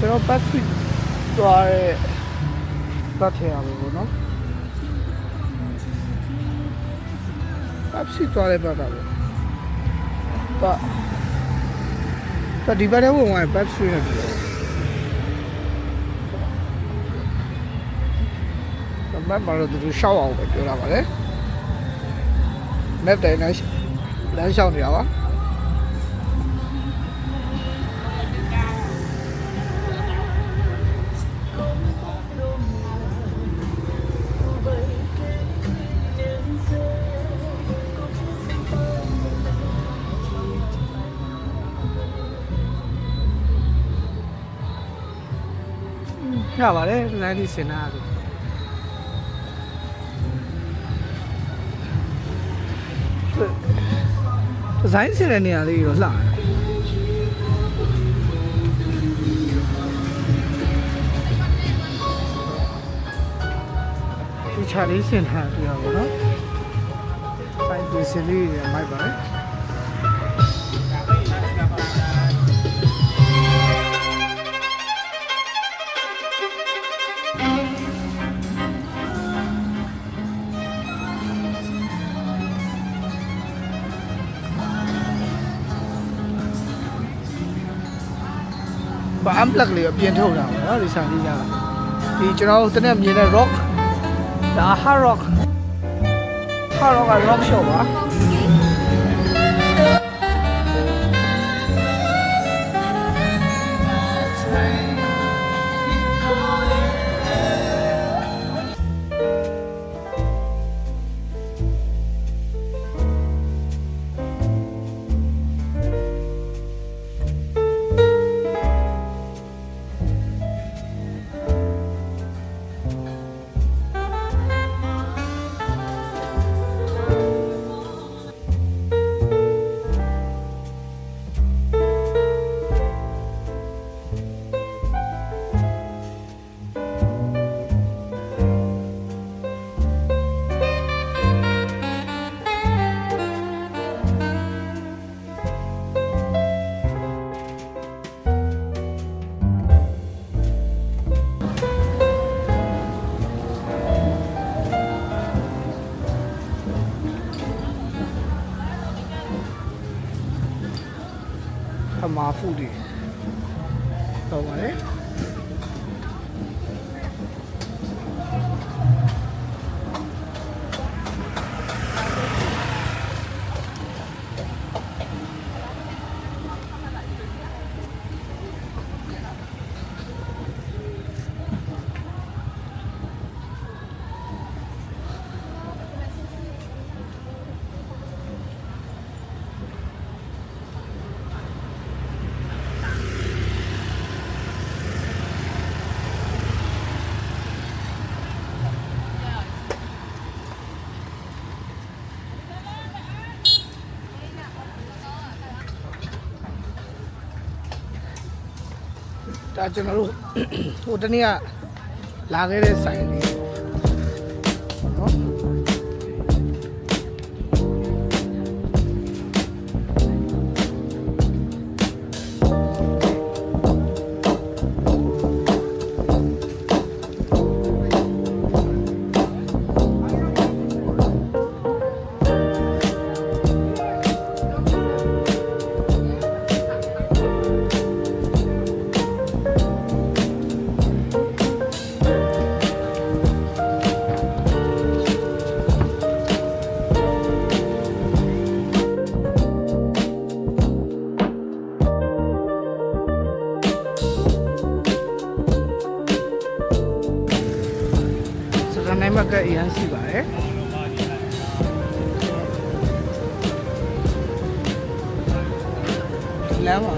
ကျွန်တော်ပတ်စီသွားတဲ့ပတ်ထရပါဘူးနော်ပတ်စီသွားတဲ့ပတ်ပါဘူးပတ်ဒီဘက်ထဲဝင်သွားပတ်စီနဲ့မတ်ဘာလို့သူရှောက်အောင်ပဲပြောတာပါလေမက်တိုင်နဲ့လမ်းလျှောက်နေတာပါရပါတယ်လမ်းဒီစင်နာလို့ဒီဇိုင်းစင်တဲ့နေရာလေးတော့လှတယ်ဒီချာလေးစင်ထားပြရပါတော့ဆိုင်ဒီစင်လေးရမိုက်ပါလေဘာအမ်ပလက်လေးအပြင်ထုတ်တာပေါ့နော်ဒီဆိုင်လေးကဒီကျွန်တော်တို့တနေ့မြင်တဲ့ rock ဒါ hard rock က rock show ပါအမားဖူးတွေတော့ပါလေဒါကျွန်တော်တို့ဟိုတနေ့ကလာခဲ့တဲ့ဆိုင်လေးနော်နိုင်မကအရင်ရှိပါတယ်လမ်းမှာ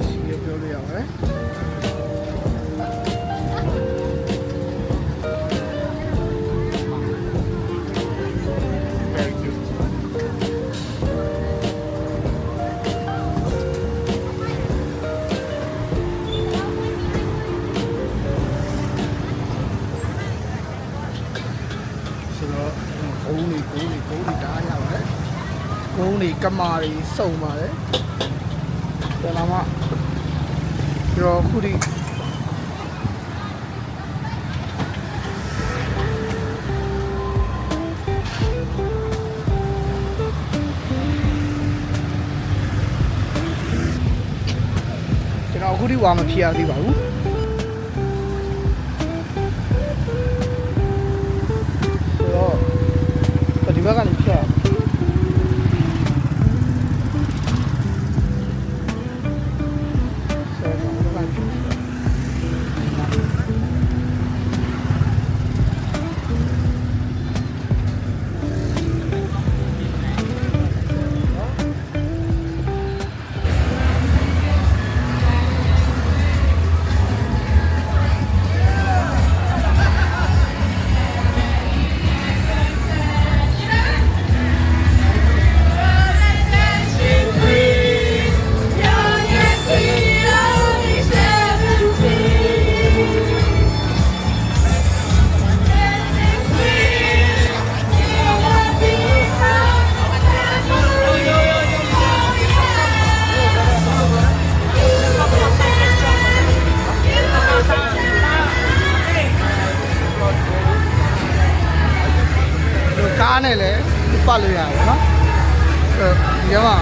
ရှိရပြောလို့ရပါတယ်ကုန်းတွေကမာတွေစုံပါတယ် ပြန်လာမှပြီးတော့ခုဒီကျွန်တော်အခုဒီဝါမဖြေရသေးပါဘူးဆိုတော့ဒီဘက်ကနေဖြတ်ကားနဲ့လည်းပတ်လို့ရတယ်နော်ဒီမှာ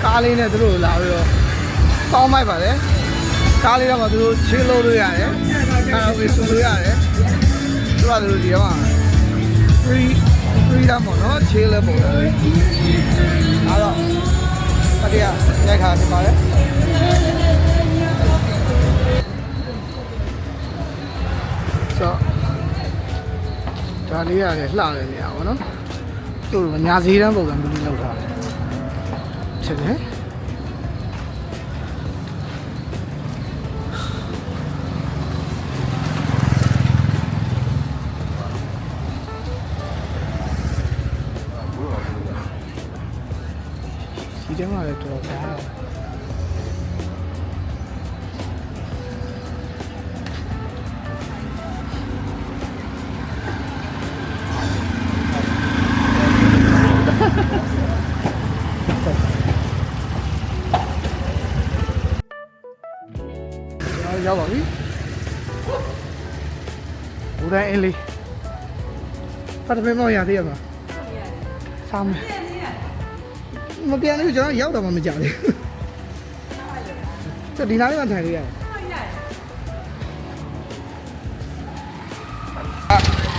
ကားလေးနဲ့သူတို့လာပြီးတော့တောင်းမိုက်ပါလေကားလေးတော့မှသူတို့ချေလို့လို့ရတယ်ကားဝေးဆိုလို့ရတယ်သူကသူတို့ဒီမှာ freedom ပေါ့နော်ချေလဲပေါ့အဲ့တော့တကယ်ရိုက်ခါနေပါလေဆိုဒါလေးရတယ်လှတယ်နေရပါတော့သူတို့ညာစည်းတန်းပုံစံမျိုးလောက်ထားတယ်ဖြစ်တယ်ဒီတဲမှာလည်းတော်တော်ရောက်ပါပြီဘူရန်အင်းလေးဖတ်တယ်မောရသေးရမှာစားမယ်မပြန်လို့ကျွန်တော်ရောက်တော့မှမကြသေးဘူးဒီနားလေးမှထိုင်လေးရတယ်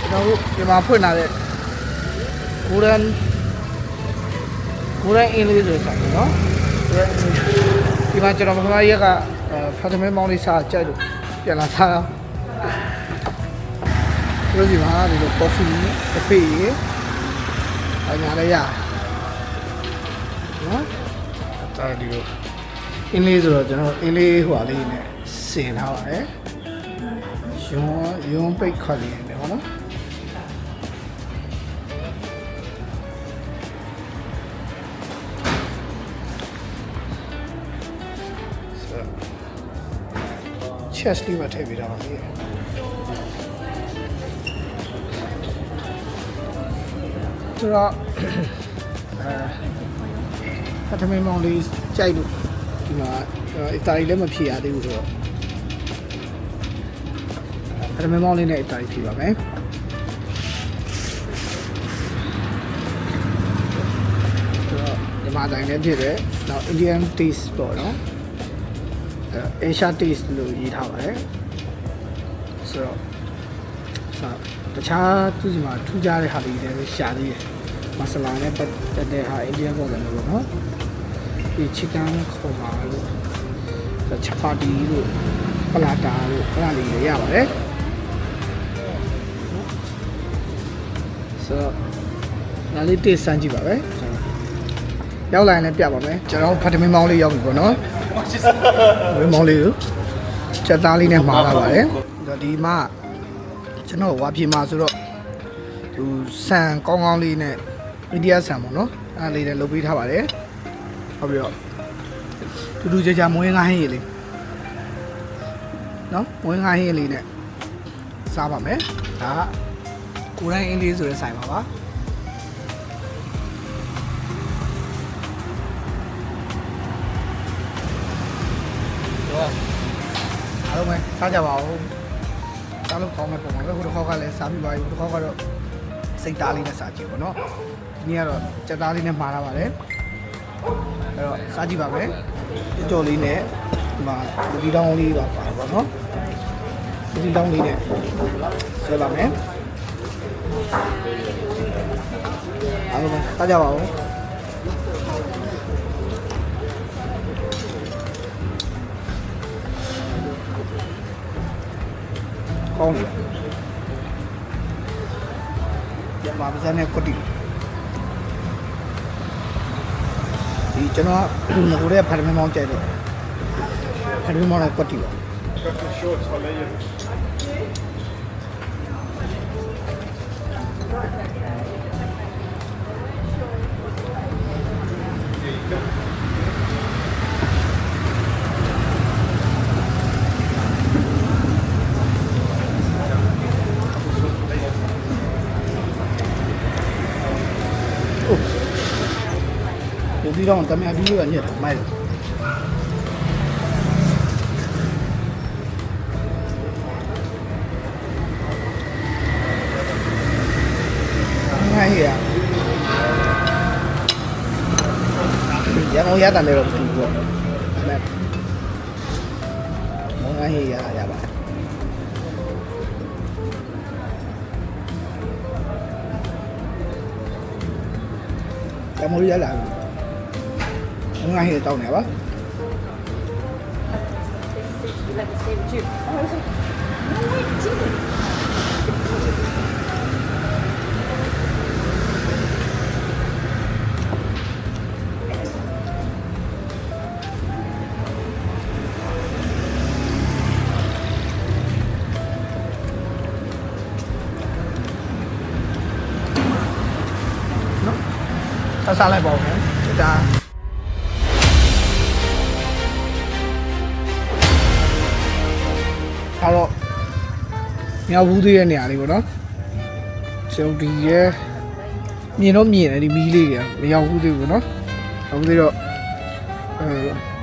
ကျွန်တော်တို့ဒီမှာဖွင့်လာတဲ့ဘူရန်အင်းလေးဆိုတဲ့ဆိုင်နော်ဒီမှာကျွန်တော်ပထမရက်ကဖတ်တယ်မောင်းလေးစားကြိုက်လို့ပြန်လာစားတော့ဒီမှာဒီလို coffee တစ်ဖေးအညာလေးရနော်အဲ့ဒီလိုအင်းလေးဆိုတော့ကျွန်တော်အင်းလေးဟိုဟာလေးနဲ့စင်ထားပါတယ်ရုံးပိတ်ခွက်လေးနဲ့ဟုတ်နော်ချက်စတီးမှာထည့်ပေးတာပါလေဆိုတော့ဖတ်တယ်မောင်းလေးကြိုက်လို့ဒီမှာအတားကြီးလည်းမဖြေရသေးဘူးဆိုတော့ဖတ်တယ်မောင်းလေးနဲ့အတားကြီးဖြေပါမယ်ဆိုတော့ဒီမှာတိုင်းလည်းဖြစ်တယ်နောက် Indian taste ပေါ့နော်Asia taste လို့ရေးထားပါတယ်ဆိုတော့တခြားသူ့စီမှာထူးခြားတဲ့ဟာတွေလည်းရှာသေးတယ်မဆလာနဲ့ပတ်သက်တဲ့ဟာ Indian ပုံစံမျိုးပေါ့နော်ဒီ chicken ခေါ်ပါလို့ချပါတီလို့ပလာတာလို့ခဏလေးရပါတယ်ဆိုတော့နားလေးတေးစမ်းကြည့်ပါပဲရောက်လာရင်လည်းပြပါမယ်ကျွန်တော်ဖတ်တယ်မောင်းလေးရောက်ပြီပေါ့နော်မောင်းလေးကိုချက်သားလေးနဲ့မှားလာပါတယ်ဒီမှာကျွန်တော်ဝါပြေမှာဆိုတော့သူဆန်ကောင်းကောင်းလေးနဲ့အိန္ဒိယဆန်ပေါ့နော်အဲ့လေးနဲ့လုပ်ပေးထားပါတယ်ဟုတ်ပြီးတော့တူကြကြမွေးငါးဟင်းရည်လေးနော်မွေးငါးဟင်းရည်လေးနဲ့စားပါမယ်ဒါကကိုရိုင်းအင်းလေးဆိုတဲ့ဆိုင်ပါပါ အားလုံးပဲစားကြပါဦးစားလို့ကောင်းတဲ့ပုံမှာပဲဟိုတစ်ခေါက်ကလည်းစားပြီးပါပြီဟိုတစ်ခေါက်ကတော့စိတ်သားလေးနဲ့စားကြည့်ပေါ့နော်ဒီနေ့ကတော့ကြက်သားလေးနဲ့မှားလာပါတယ်အဲ့တော့စားကြည့်ပါမယ်ကြော်လေးနဲ့ဒီမှာဒီတောင်းလေးပါပေါ့နော်ဒီတောင်းလေးနဲ့ဆွဲပါမယ်အားလုံးပဲစားကြပါဦးကောင်းတယ်ညမှာပစံနဲ့ကွတီဒီကျွန်တော်ဟိုတဲ့ဖားမောင်းကြိုက်တယ်ဖားမောင်းနဲ့ကွတီပါဒီတော့တမန်ပြီးရညက်မိုက်ငါရအောင်ရတာလည်းတော့ဘူးပေါ့မောင်ငါရပါရမိုးရလာငါဟိတောင်းနေပါစားလိုက်ပါဦးခင်ဗျာအဲ့တော့မြောက်ဘူးသေးတဲ့နေရာလေးပေါ့နော်ကျွန်တော်ဒီရဲ့မြင်တော့မြင်တယ်ဒီမီးလေးတွေကမရောက်ဘူးသေးဘူးနော်အခုသေးတော့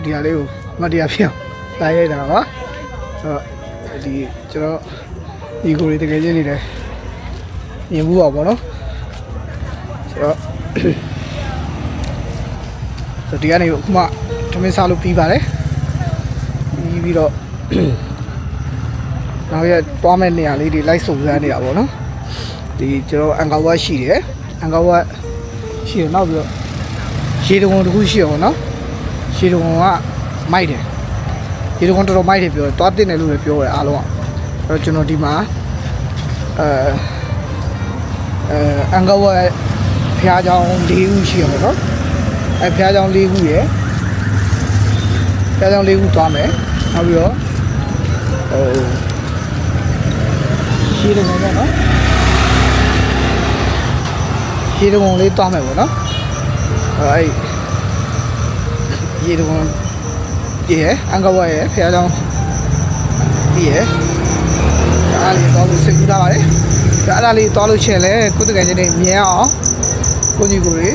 ဒီဟာလေးကိုမတရားဖြစ်အောင်လာရိုက်တာပါအဲ့တော့ဒီကျွန်တော်ဒီကိုလေးတကယ်ချင်းနေတယ်မြင်ဘူးပါပေါ့နော်ဆိုတော့ဒီကနေအခုမှထမင်းစားလို့ပြီးပါတယ်ပြီးတော့နောက်ရတွားမဲ့နေရာလေးတွေလိုက်စုံစမ်းနေတာပေါ့နော်ဒီကျွန်တော်အန်ကာဝတ်ရှိတယ်အန်ကာဝတ်ရှိတယ်နောက်ပြီးတော့ရေတကုံတစ်ခုရှိရပေါ့နော်ရေတကုံကမိုက်တယ်ရေတကုံတော်တော်မိုက်တယ်ပြောတယ်တွားတင်တယ်လို့လည်းပြောတယ်အားလုံးကအဲ့တော့ကျွန်တော်ဒီမှာအန်ကာဝတ်ဖျားချောင်း၄ခုရှိရပေါ့နော်အဲ့ဖျားချောင်း၄ခုရယ်ဖျားချောင်း၄ခုတွားမယ်နောက်ပြီးတော့ရေတကုံပေါ့နော်ရေတကုံလေးတွားမယ်ပေါ့နော်အဲ့ရေတကုံရေအန်ကဝါရေဖျားချောင်းဒီရေအားလေးတော့စိတ်ကူးတာပါလေအဲ့ဒါလေးတွားလို့ချင်လဲကိုယ်တကယ်ချင်းနေမြင်အောင်ကိုကြီးကိုတွေ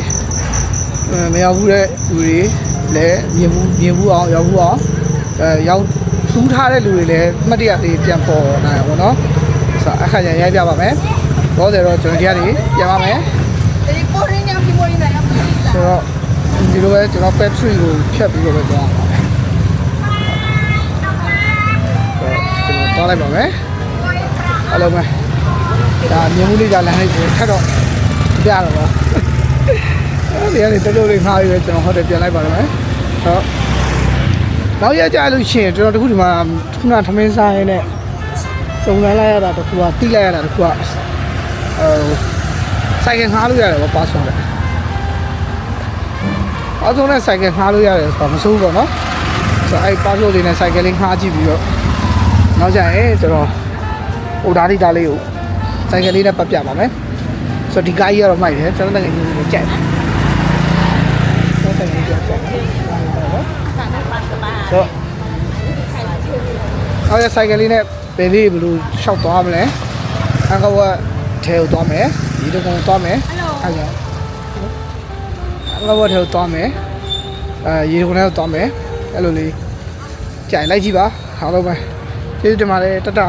မရောက်ဘူးတဲ့လူတွေလည်းမြင်ဘူးအောင်ရောက်ဘူးအောင်ရောက်ထူးထားတဲ့လူတွေလည်းအမှတ်တရလေးပြန်ပေါ်နိုင်အောင်ပေါ့နော်ဆိုအခါကျရင်ရိုက်ပြပါမယ်တော့တယ်တော့ကျွန်တော်ဒီကနေပြန်ပါမယ်ဆိုတော့ဒီလိုပဲကျွန်တော် pet tree ကိုဖြတ်ပြီးတော့ပဲသွားပါမယ်ကျွန်တော်သွားလိုက်ပါမယ်အားလုံးပဲဒါမြင်မှုလေးကလမ်းလေးကိုထပ်တော့ပြရတော့ပါဒီကနေတလို့လေးငှားပြီးပဲကျွန်တော်ဟိုတယ်ပြန်လိုက်ပါတော့မယ်ဟုတ်နောက်ရကြလို့ရှိရင်ကျွန်တော်တခုဒီမှာခုနထမင်းစားရင်းနဲ့စုံစမ်းလိုက်ရတာတခုကတိလိုက်ရတာတခုကစိုက်ကငှားလို့ရတယ်ပေါ့ပါဆုံးတယ်အားဆုံးနဲ့စိုက်ကငှားလို့ရတယ်ဆိုတော့မစိုးဘူးပေါ့နော်ဆိုတော့အဲ့ပါဆိုလေးနဲ့စိုက်ကလေးငှားကြည့်ပြီးတော့နောက်ကြရင်ကျွန်တော်ဟိုဓာတိသားလေးကိုစိုက်ကလေးနဲ့ပတ်ပြပါမယ်ဆိုတော့ဒီကားကြီးကတော့မိုက်တယ်ကျွန်တော်တကယ်ကြီးကိုကြိုက်တယ်ဆိုတော့ ဆိုင်ကလေးနဲ့ဘယ်လေးဘယ်လိုရှောက်သွားမလဲအန်ကဝတ်ထဲကိုသွားမယ်ဒီတကုံသွားမယ်အဲ့ဒါအန်ကဝတ်ထဲကိုသွားမယ်ရေတကုံထဲကိုသွားမယ်အဲ့လိုလေး ကြိုင်လိုက်ကြည့်ပါအားလုံးပဲကျေးဇူးတင်ပါတယ်တတ